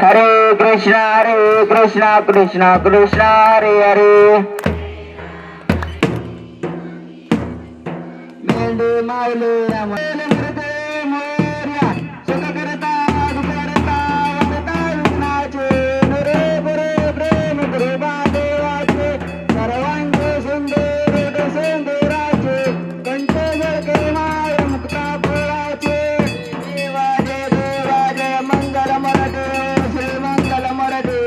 हरे कृष्णा कृष्णा कृष्णा हरे हरे. मेंढे माऊली मृते मोरया सुख करता दुखरता वरता विघ्नाचे नरे गुरे प्रेम कृपा देवाचे सर्वांचे सुंदर सुंदराचे कंठ जळके माय मुक्ता फळाचे. देवा जय मंगल मरदे श्री मंगल मरदे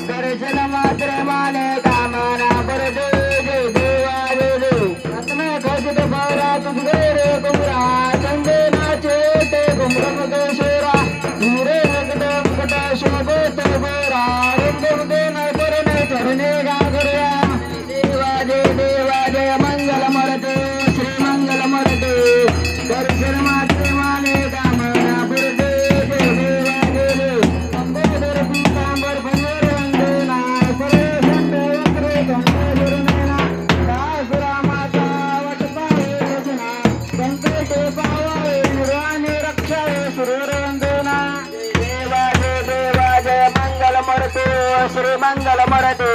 दर्शन मात्र माने कामना बरदे. जय देवा जय देव रत्न खचित फळा तुझे रे कुमरा चंदनाचे ते कुमरमदेश्वरा धुरे रक्त मुकट शोभत गोरा रुंदमुदे न करणे चरणे गागर्या. देवा जय मंगल मरते श्री मंगल मरते दर्शन मात्र माने कामना बरदे. जय देवा जय देव अंबोदर पीतांबर भंगर वंदना परेशंत वक्रे गंगाधर नयना दासरा माता वटपावे रचना संकटे पावावे निर्वाणी रक्षावे सुरेर वंदना. देवा जय मंगल मरते श्री मंगल मरते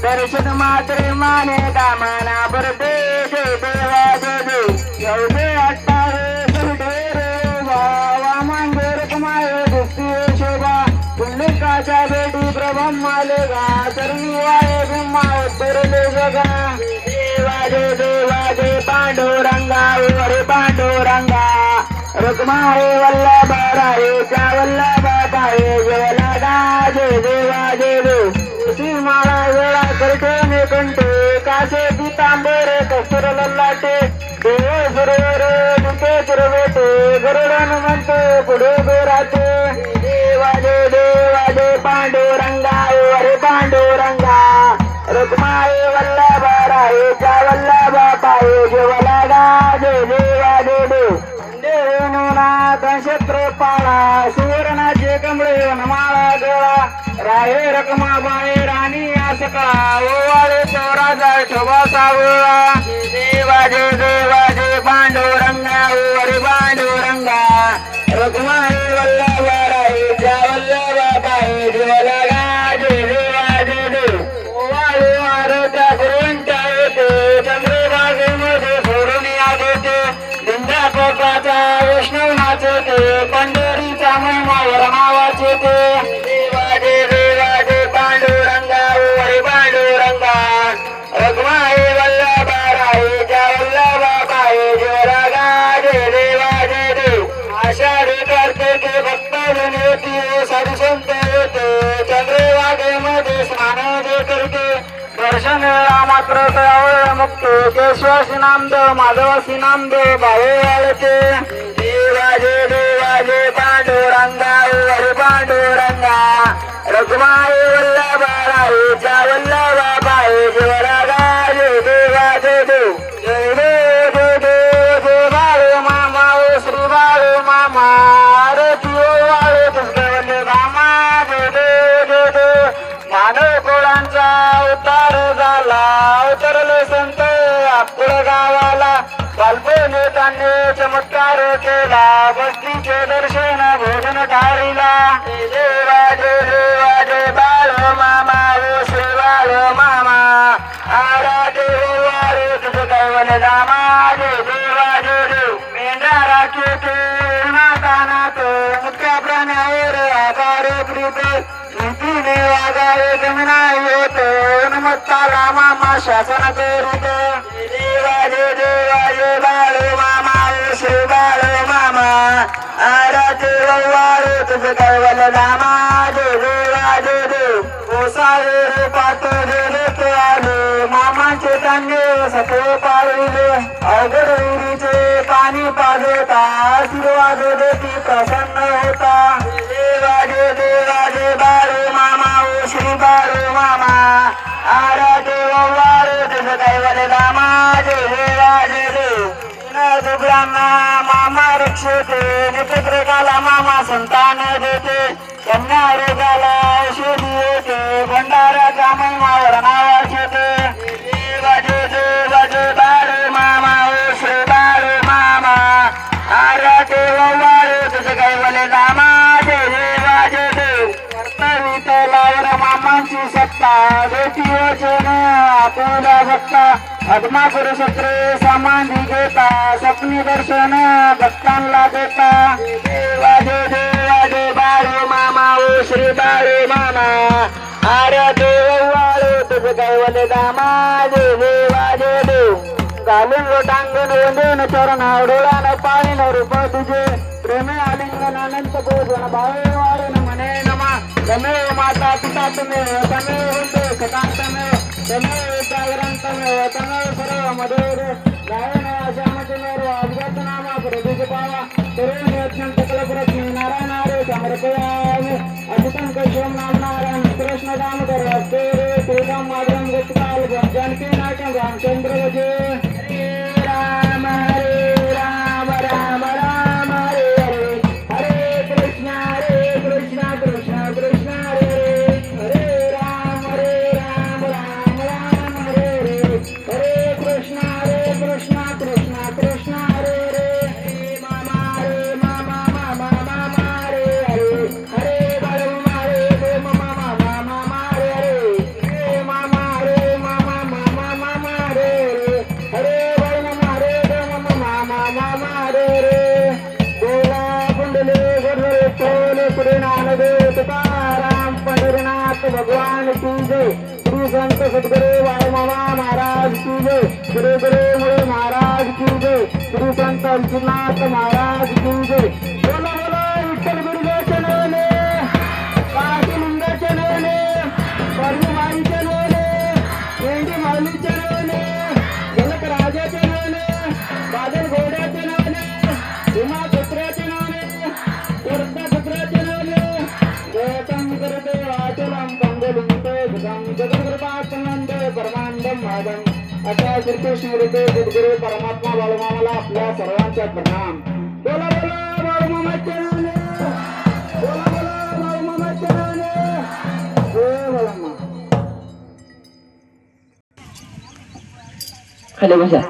दर्शन मात्रे माने कामना बरते. जय देवा जय देव एवढे अट्टावे सुरढेरे वावा मांगे रकमाये दुसरी शोभा पुंडलिकाच्या बेटी प्रभम्माले गा चरणी वाये ब्रह्मा उत्तरले जगा. देवा जय पांडुरंगा हरे पांडुरंगा रकमाये वल्लभा रायेच्या वल्लभा पाये जेवला गा. जय देवा जय देव माळा वेळा करते कंठे कासे पितांबर कस्तुर लल्लाटे देव सुरवर दुखे सुरवेटे गरुडन म्हणते पुढे गोराटे. देवा जय पांडुरंगा हरे पांडुरंगा रखमाये वल्लभा रायेच्या वल्लभा पाये जेवला गा. जय देवा जय देव देवनाथ नक्षत्र पाळा सुवर्णाचे कमळे वनमाळा गळा राहे रकमा बाळे राणी आसका ओवाळे चौराजा शोभा सावळा. देवा जय पांडुरंगा हरे पांडुरंगा रखमाये वल्लभा रायेच्या वल्लभा पाये जेवला गा. जय देवा जय देव ओवाळे आरत्या गुरुंच्या येते चंद्रभागेमध्ये सोडून या देते दिंड्या पोकाचा वैष्णव नाचते पंढरीचा महिमा नावाचे ते. देवा जय पांडुरंगा हरे पांडुरंगा रखमाये वल्लभा रायेच्या वल्लभा पाये जेवला गा. जय देवा जय देव आषाढी कार्तिके भक्त जन येते साधू संत येते चंद्रभागेमध्ये स्नान जे करते दर्शन मात्र मुक्ती केशवासी नामदेव माधवासी नामदेव भावे वाळते. देवा जय पांडुरंगा हरे पांडुरंगा रखमाये वल्लभा रायेच्या वल्लभा पाये जेवला गा. जय देवा जय देव जय बाळू मामा ओ श्री बाळू मामा आरती ओ वाळे तुझे मामा. जय देव मानव कुळांचा उतार झाला उतरले संत आकुळ गावाला बालपणी त्यांनी चमत्कार केला बस्तीचे दर्शन भोजन टाळीला. देवा जय बाळू मामा ओ श्री बाळू मामा आराधे वारे तुझं कैवल दामा. जय देवा जय देव मेंढा राखेते नातानात मुख्या प्राण्यावर आभार प्रीते नीतीने वागावे जमिनाई होते नमत्ताला मामा शासन करीते. देवा जय बाळू मामा ओ श्री बाळू मामा आराधे वारे तुझं कैवल दामा. जय देवा जय देव गोसाळे रे पात गेले ते आले मामाचे त्यांनी सत्व पाळले अवघड विहिरीचे पाणी पाजता आशीर्वाद देती प्रसन्न होता. देवा जय बाळू मामा ओ श्री बाळू मामा आराधे वारे तुझं कैवल दामा. जय देवा जय देव दुबळांना मामा रक्षते निपुत्रकाला मामा संतान देते कन्या रोगाला औषधी येते भंडाऱ्याच्या महिमावर नावाचे ते. देवा जय बाळू मामा ओ श्री बाळू मामा आराधे वारे तुझं कैवल दामा. जय देवा जय देव घेता बेटी वचन आपुला भक्ता आत्मा पुरुषत्रे समाधी घेता स्वप्नी दर्शन भक्तांना देता वाजे देवाजे बाळू मामा ओ श्री बाळू मामा आर्य देव वाळू तुझ कैवले दामा जे देवाजे देव घालून लोटांगण वंदन चरण डोळ्यानं पाणी न रूप तुझे प्रेमे आलिंगन अनंत भोजन भावे वाढून म्हणे नमा तमेव माता पिता तमेव तमेव वंदे सदा तमेव जागरण तमेव तमेव सर्व मधुर गायन श्यामचे मेरू अद्वैत नामा प्रभुज पावा तरुण यत्न सकल प्रश्न नारायण हरे समर्पयामि अच्युतं केशवं नाम नारायण कृष्ण दामोदर हस्ते श्रीराम माधवं गोपकाल जानकी नाट्यं रामचंद्र भजे हरे राम राम राम हरे हरे हरे कृष्ण कृष्ण कृष्ण हरे हरे राम राम राम हरे हरे हरे कृष्ण कृष्ण कृष्ण हरे हरे मामा मामा हरे हरे हरे बाळूमा हरे मामा हरे हरे मामा मामा हरे हरे बाळूमा हरे मामा हरे हरे बोला कुंडले गडरे तोले पुढे नामदेव तुकाराम पंढरीनाथ भगवान की जय श्री संत सद्गुरु बाळूमामा महाराज की जय श्री गुरु मुळे महाराज की जय श्री संत अंशुनाथ महाराज की जय बोला बोला विठ्ठल गुरुदेवचे नवले काशी लिंगाचे नवले परमाईचे नवले मेंढी माऊलीचे नवले जनक राजाचे नवले बादल घोड्याचे नवले भीमा पुत्राचे नवले वृद्ध पुत्राचे नवले जयतं करते वाचलं पंगलिंते जगद्गुरुपासनंदे परमानंदं मादं अशा श्रीकृष्ण गुरुदेव सद्गुरु परमात्मा बाळूमामाला आपल्या सर्वांचा प्रणाम बोला बोला बाळूमामाचे नवले बोला बोला बाळूमामाचे नवले जय बाळूमामा खाली बसा.